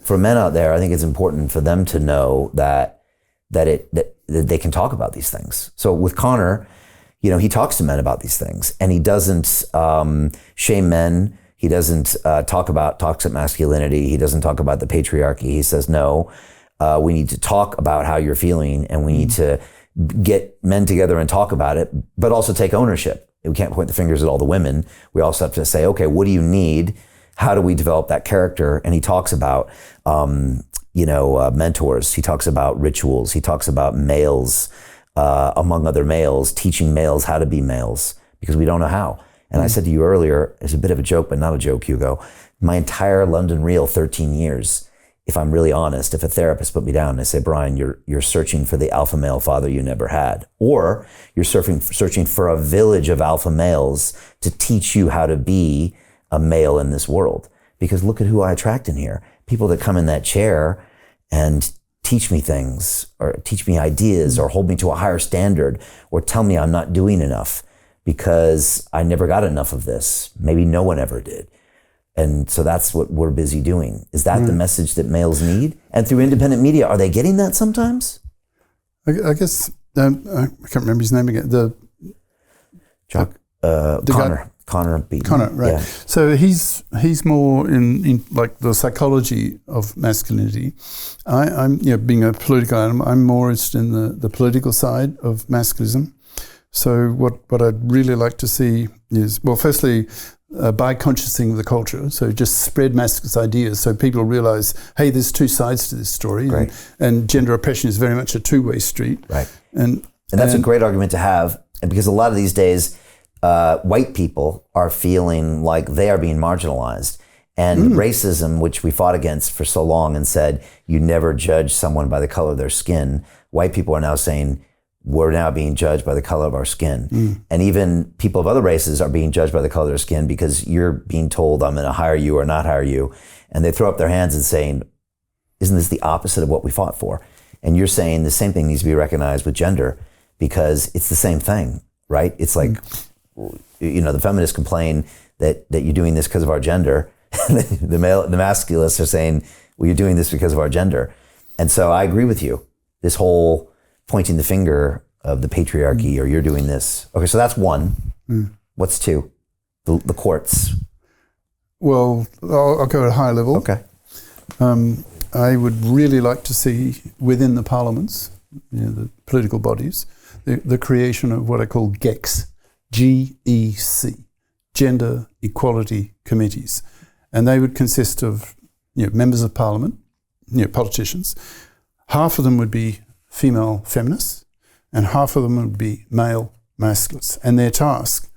for men out there, I think it's important for them to know that they can talk about these things. So with Connor, he talks to men about these things, and he doesn't shame men. He doesn't talk about toxic masculinity. He doesn't talk about the patriarchy. He says, no, we need to talk about how you're feeling, and we need to get men together and talk about it, but also take ownership. We can't point the fingers at all the women. We also have to say, okay, what do you need? How do we develop that character? And he talks about, mentors. He talks about rituals. He talks about males, among other males, teaching males how to be males, because we don't know how. And I said to you earlier, it's a bit of a joke, but not a joke, Hugo. My entire London Reel, 13 years, if I'm really honest, if a therapist put me down and they say, Brian, you're searching for the alpha male father you never had, or you're searching for a village of alpha males to teach you how to be a male in this world. Because look at who I attract in here. People that come in that chair and teach me things, or teach me ideas, or hold me to a higher standard, or tell me I'm not doing enough because I never got enough of this. Maybe no one ever did. And so that's what we're busy doing. Is that the message that males need? And through independent media, are they getting that sometimes? I guess, I can't remember his name again. Connor Beaton. Connor, right. Yeah. So he's more in like the psychology of masculinity. I'm being a political animal, I'm more interested in the political side of masculinism. So what I'd really like to see is, well, firstly, by consciousing the culture, so just spread masculinist ideas so people realize, hey, there's two sides to this story, and gender oppression is very much a two-way street. Right. And that's a great argument to have, because a lot of these days, white people are feeling like they are being marginalized. And racism, which we fought against for so long and said, you never judge someone by the color of their skin, white people are now saying, we're now being judged by the color of our skin. And even people of other races are being judged by the color of their skin, because you're being told, I'm going to hire you or not hire you. And they throw up their hands and saying, isn't this the opposite of what we fought for? And you're saying the same thing needs to be recognized with gender, because it's the same thing, right? It's like, the feminists complain that you're doing this because of our gender. the masculists are saying, well, you're doing this because of our gender. And so I agree with you. This whole pointing the finger of the patriarchy, or you're doing this. Okay, so that's one. What's two? The courts. Well, I'll go at a higher level. Okay. I would really like to see within the parliaments, the political bodies, the creation of what I call GECs, GEC, Gender Equality Committees. And they would consist of members of parliament, politicians. Half of them would be female feminists, and half of them would be male masculists. And their task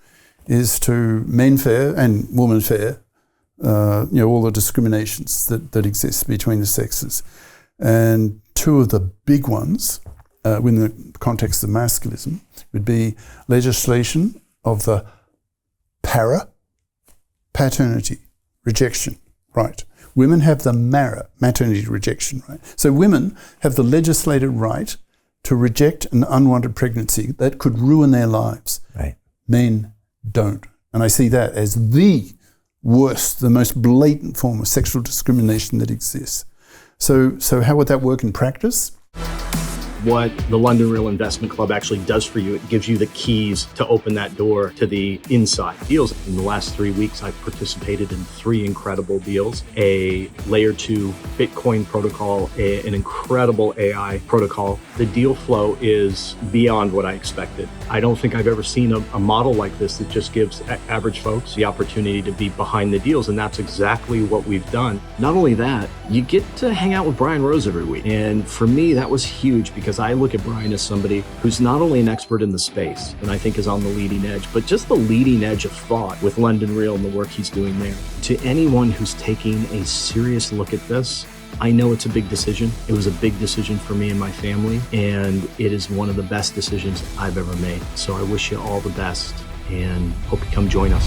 is to men fair and women fair, all the discriminations that exist between the sexes. And two of the big ones, in the context of masculism, would be legislation of the paternity rejection right. Women have the maternity rejection right. So women have the legislated right to reject an unwanted pregnancy that could ruin their lives. Right. Men don't. And I see that as the worst, the most blatant form of sexual discrimination that exists. So how would that work in practice? What the London Real Investment Club actually does for you, it gives you the keys to open that door to the inside deals. In the last 3 weeks, I've participated in 3 incredible deals: a layer 2 Bitcoin protocol, an incredible AI protocol. The deal flow is beyond what I expected. I don't think I've ever seen a model like this that just gives average folks the opportunity to be behind the deals, and that's exactly what we've done. Not only that, you get to hang out with Brian Rose every week. And for me, that was huge, because I look at Brian as somebody who's not only an expert in the space, and I think is on the leading edge, but just the leading edge of thought with London Real and the work he's doing there. To anyone who's taking a serious look at this, I know it's a big decision. It was a big decision for me and my family, and it is one of the best decisions I've ever made. So I wish you all the best, and hope you come join us.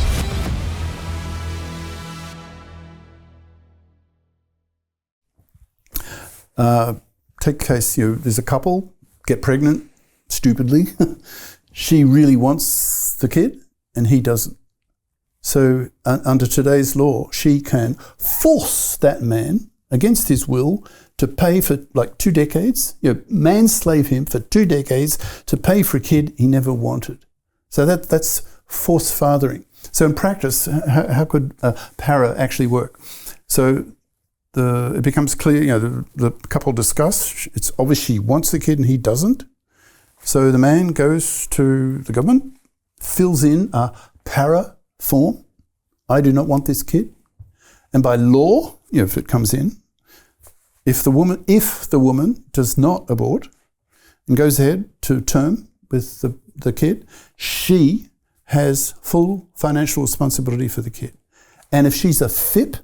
Take a case, there's a couple, get pregnant, stupidly. She really wants the kid, and he doesn't. So under today's law, she can force that man, against his will to pay for like 2 decades, manslave him for 2 decades to pay for a kid he never wanted. So that's forced fathering. So in practice, how could para actually work? So it becomes clear, the couple discuss, it's obvious she wants the kid and he doesn't. So the man goes to the government, fills in a para form. I do not want this kid. And by law, if it comes in, if the woman does not abort and goes ahead to term with the kid, she has full financial responsibility for the kid. And if she's a FIP,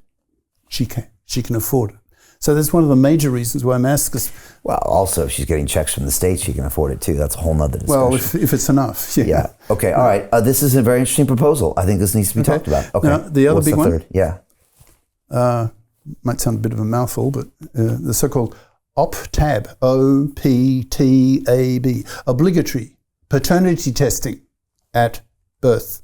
she can afford it. So that's one of the major reasons why masks. Well, also, if she's getting checks from the state, she can afford it too. That's a whole nother discussion. Well, if it's enough. Yeah. Okay. All right. This is a very interesting proposal. I think this needs to be talked about. Okay. Now, the other What's big the one? Third? Yeah. Might sound a bit of a mouthful, but the so-called OPTAB, OPTAB, obligatory paternity testing at birth.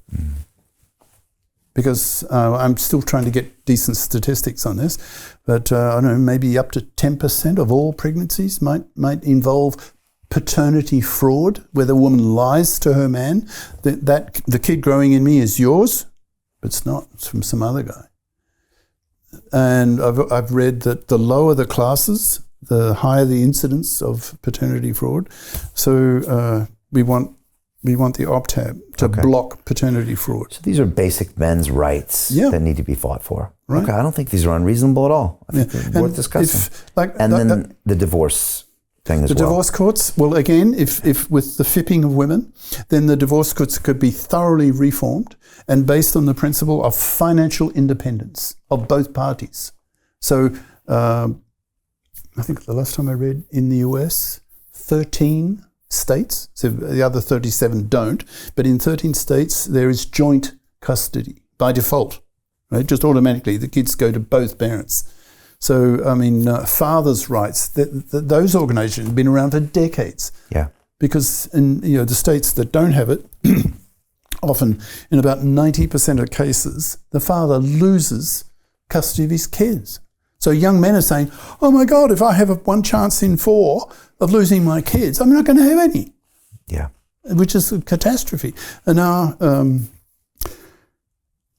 Because I'm still trying to get decent statistics on this, but I don't know, maybe up to 10% of all pregnancies might involve paternity fraud, where the woman lies to her man that the kid growing in me is yours, but it's not. It's from some other guy. And I've read that the lower the classes, the higher the incidence of paternity fraud. So we want the OPTAB to block paternity fraud. So these are basic men's rights that need to be fought for. Right. Okay, I don't think these are unreasonable at all. I think they're worth discussing. Then the divorce thing as well. The divorce courts, well, again, if with the fipping of women, then the divorce courts could be thoroughly reformed and based on the principle of financial independence of both parties. So I think the last time I read in the US, 13 states, so the other 37 don't, but in 13 states there is joint custody by default, right? Just automatically the kids go to both parents. So, I mean, fathers' rights, those organisations have been around for decades. Yeah. Because in the states that don't have it, often in about 90% of cases, the father loses custody of his kids. So young men are saying, oh my God, if I have one chance in 4 of losing my kids, I'm not going to have any. Yeah. Which is a catastrophe. And now,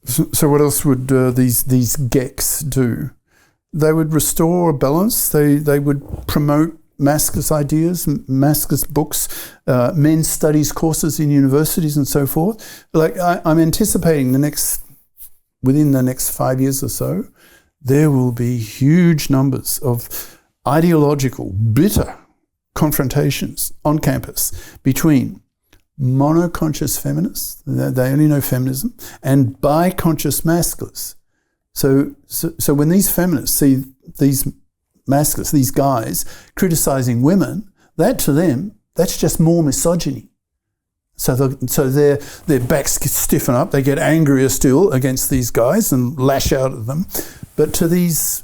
so what else would these GECs do? They would restore a balance. They would promote Mascus ideas, Mascus books, men's studies courses in universities and so forth. Like I'm anticipating within the next 5 years or so, there will be huge numbers of ideological, bitter confrontations on campus between monoconscious feminists, they only know feminism, and bi-conscious masculus. So when these feminists see these masculus, these guys criticizing women, that to them, that's just more misogyny. So their backs stiffen up, they get angrier still against these guys and lash out at them. But to these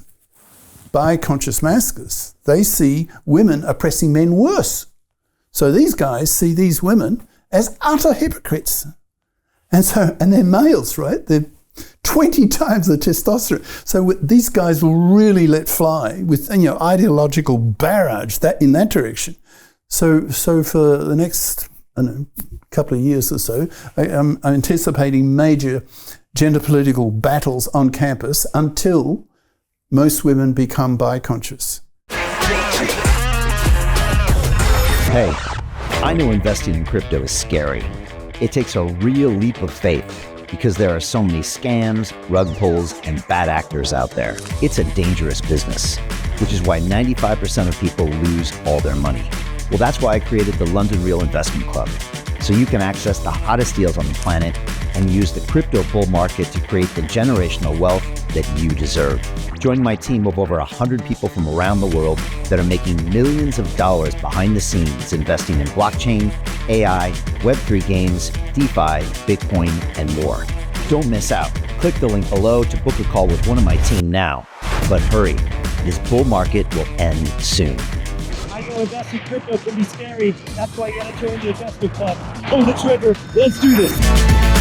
bi-conscious masculus, they see women oppressing men worse. So these guys see these women as utter hypocrites. And they're males, right? They're 20 times the testosterone. So these guys will really let fly with ideological barrage in that direction. So for the next couple of years or so, I'm anticipating major gender political battles on campus until most women become bi-conscious. Hey, I know investing in crypto is scary. It takes a real leap of faith because there are so many scams, rug pulls, and bad actors out there. It's a dangerous business, which is why 95% of people lose all their money. Well, that's why I created the London Real Investment Club, so you can access the hottest deals on the planet and use the crypto bull market to create the generational wealth that you deserve. Join my team of over 100 people from around the world that are making millions of dollars behind the scenes investing in blockchain, AI, Web3 games, DeFi, Bitcoin, and more. Don't miss out. Click the link below to book a call with one of my team now. But hurry, this bull market will end soon. I know investing in crypto can be scary. That's why you gotta join the investment club. Pull the trigger. Let's do this.